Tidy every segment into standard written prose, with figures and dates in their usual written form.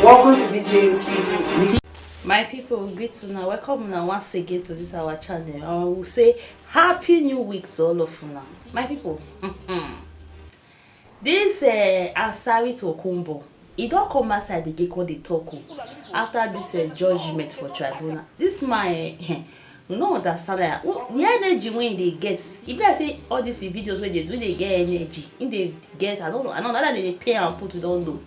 Welcome to DJ TV. My people, greet you now. Welcome now once again to this our channel. I will say happy new week to all of you now. My people, this Asari Dokubo, he don't come outside the gate called the talk after this judgment for tribunal. This man, you know understand that the energy when they get, if I say all these videos where they get energy, in they get, I don't know that they pay and put, you don't know.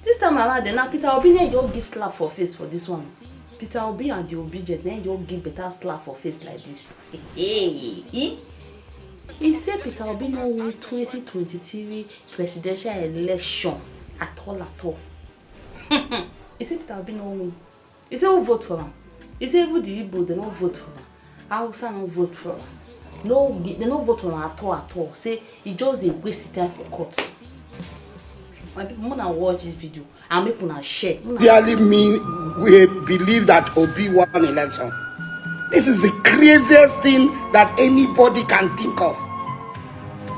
This time around, now Peter Obi you don't give slap for face for this one. Peter Obi and the obedient, you don't give better slap for face like this. He said Peter Obi no win 2023 presidential election at all. He said Peter Obi no win. He said who vote for him? He said even the Igbo they don't vote for him. Hausa no vote for him. No, they don't vote for him at all. Say he just a waste time for court. When people wanna watch this video and make una share. Really mean we believe that Obi won an election. This is the craziest thing that anybody can think of.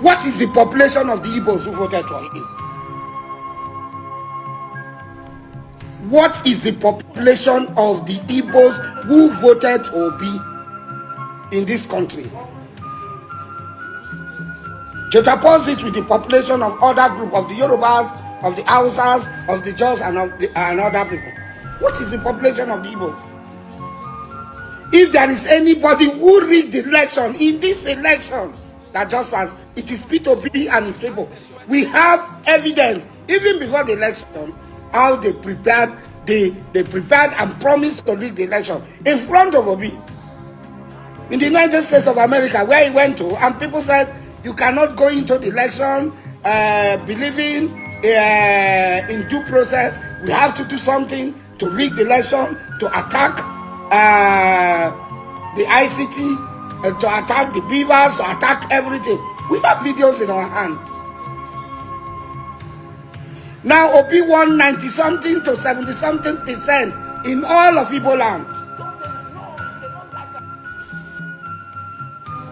What is the population of the Igbos who voted for him? What is the population of the Igbos who voted for Obi in this country? Juxtapose it with the population of other group of the Yorubas, of the Hausas, of the Jaws, and other people. What is the population of the Igbos? If there is anybody who rigged the election in this election that just passed, it is Peter Obi and his people. We have evidence, even before the election, how they prepared, they prepared and promised to rig the election in front of Obi. In the United States of America, where he went to, and people said, you cannot go into the election believing in due process. We have to do something to rig the election, to attack the ICT, to attack the beavers, to attack everything. We have videos in our hand. Now Obi won 90-something to 70-something% in all of Igbo land.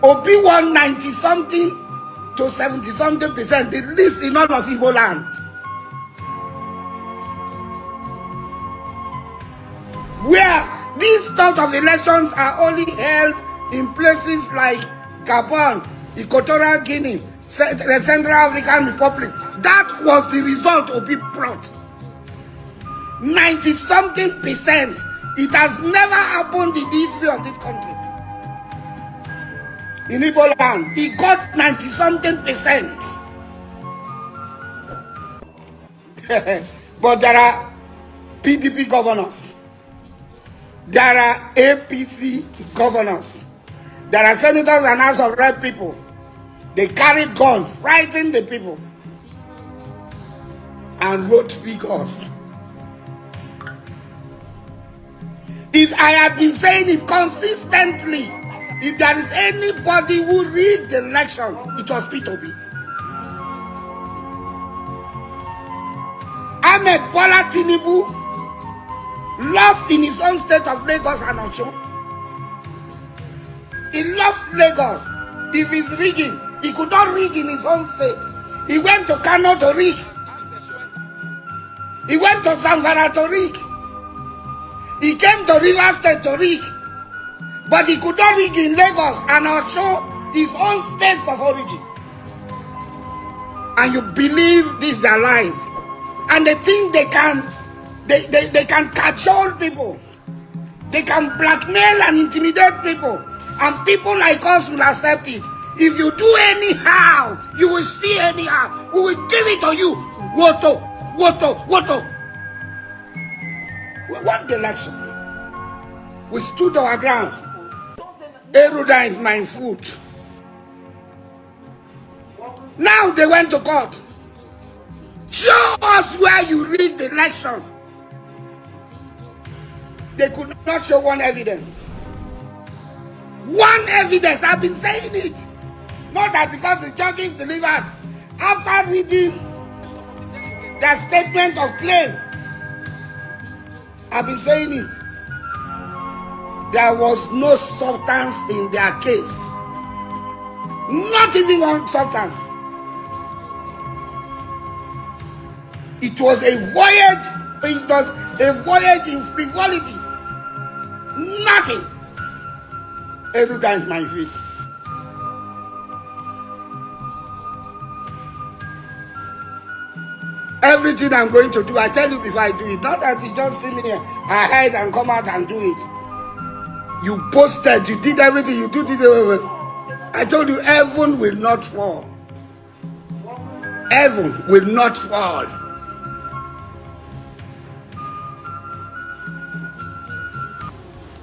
Obi won 90-something to 70-something%, the least in all of Igbo land. Where these sort of elections are only held in places like Gabon, Equatorial Guinea, the Central African Republic. That was the result Obi brought. 90-something%. It has never happened in the history of this country. In Igbo land, he got 90-something%. But there are PDP governors. There are APC governors. There are senators and House of Rep people. They carried guns, frightened the people, and wrote figures. If I had been saying it consistently, if there is anybody who rigged the election, it was Peter Obi. Ahmed Bola Tinubu lost in his own state of Lagos and Osun. He lost Lagos. If he's rigging, he could not rig in his own state. He went to Kano to rig. He went to Zamfara to rig. He came to River State to rig. But he could not rig in Lagos and Osun, his own states of origin. And you believe these are lies. And they think they can cajole people. They can blackmail and intimidate people. And people like us will accept it. If you do anyhow, you will see anyhow. We will give it to you. Woto. We won the election. We stood our ground. Erudite my foot. Now they went to court. Show us where you rigged the election. They could not show one evidence. One evidence, I've been saying it. Not that because the judges delivered. After reading their statement of claim, I've been saying it. There was no substance in their case. Not even one substance. It was a voyage It's not a voyage in frivolities. Nothing. Every time my feet. Everything I'm going to do, I tell you before I do it. Not that you just see me ahead and come out and do it. You posted, you did everything, you did it. I told you, heaven will not fall. Heaven will not fall.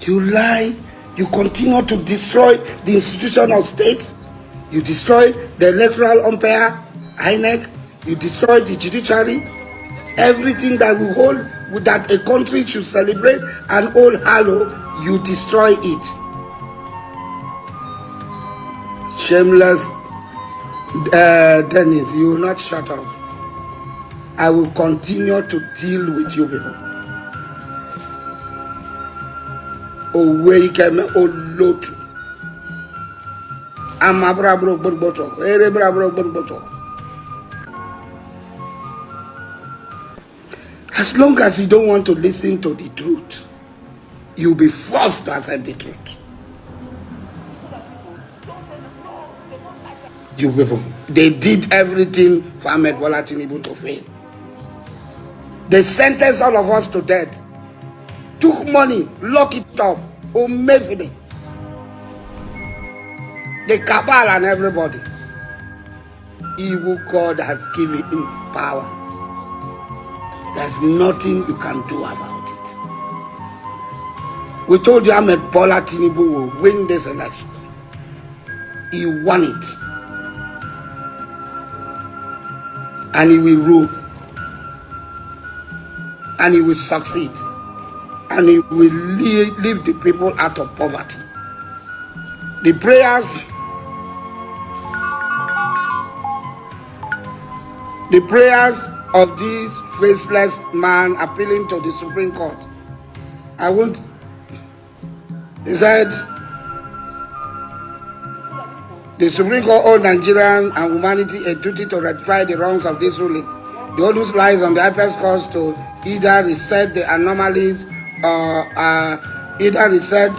You lie, you continue to destroy the institution of states, you destroy the electoral umpire, INEC, you destroy the judiciary, everything that we hold, that a country should celebrate and hold hallow, you destroy it. Shameless Dennis, you will not shut up. I will continue to deal with you people. Awaken Olotu. Amabrabro Burboto. Erebrabro Burboto. As long as you don't want to listen to the truth, you'll be forced to accept the truth. You people, they did everything for Ahmed Bola Tinubu to fail. They sentenced all of us to death. Took money, lock it up, Omefide. The cabal and everybody. Evil God has given him power. There's nothing you can do about it. We told you Ahmed Bola Tinubu will win this election. He won it. And he will rule. And he will succeed. And he will leave the people out of poverty. The prayers of this faceless man appealing to the Supreme Court. He said, the Supreme Court owed Nigerian and humanity a duty to rectify the wrongs of this ruling. The onus lies on the highest courts to either reset the anomalies or either reset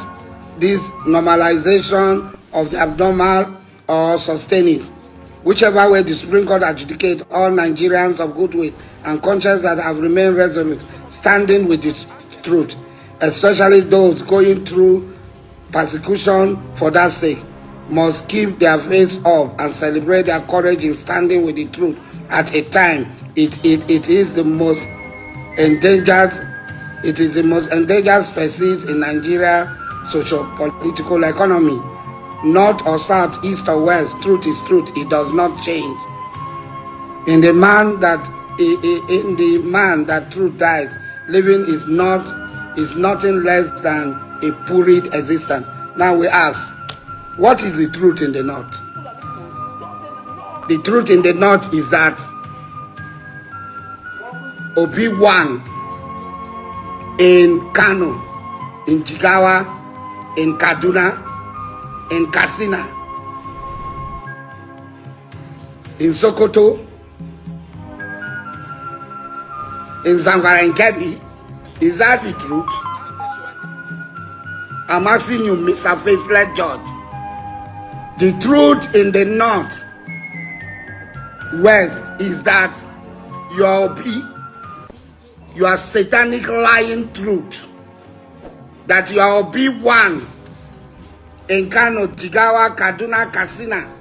this normalization of the abnormal or sustain it. Whichever way the Supreme Court adjudicate, all Nigerians of goodwill and conscience that have remained resolute, standing with the truth, especially those going through persecution for that sake, must keep their face up and celebrate their courage in standing with the truth at a time it is the most endangered species in Nigeria socio-political economy. North or south, east or west, truth is truth. It does not change. In the man that truth dies, living is nothing less than a purged existence. Now we ask, what is the truth in the north? The truth in the north is that Obi won in Kano, in Jigawa, in Kaduna, in Katsina, in Sokoto, in Zamfara and Kebbi. Is that the truth? I'm asking you, Mr. Faithless Judge. The truth in the north west is that your satanic lying truth that you are Obi one in Kano, Jigawa, Kaduna, Katsina.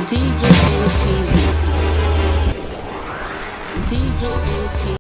DJ